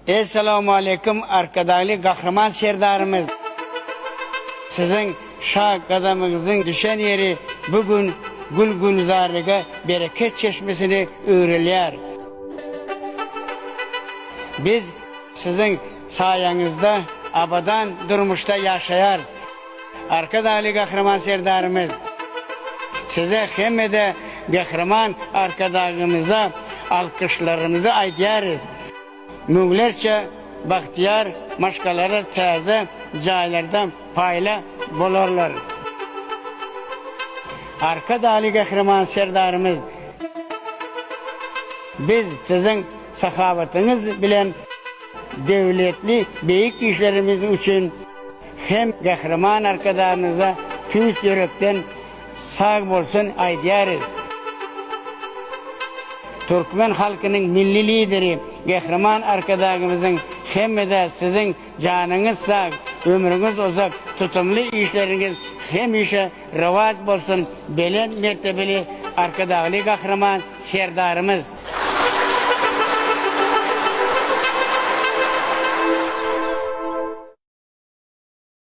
Esselamu aleyküm arkadaşlı kahraman serdarımız. Sizin şah kadamınızın düşen yeri bugün gülzarlığa bereket çeşmesini öğreliyor. Biz sizin sayenizde abadan durmuşta yaşayarız. Arkadaşlı kahraman serdarımız. Size hem de kahraman arkadaşımıza alkışlarımızı aytıyoruz. Münglerçe bahtiyar maşkaları taze caylardan payla bolarlar. Arkadaşlı kahraman serdarımız. Biz sizin sahavetiniz bilen devletli büyük işlerimiz için hem kahraman arkadaşlarınıza tüz yürekten sağ olsun aytıyoruz. Türkmen halkının milli lideri, kahraman arkadaşımızın hem de sizin canınız sağ, ömrünüz uzak, tutumlu işleriniz hem işe revat olsun, belen mertebeli arkadaşlı kahraman serdarımız.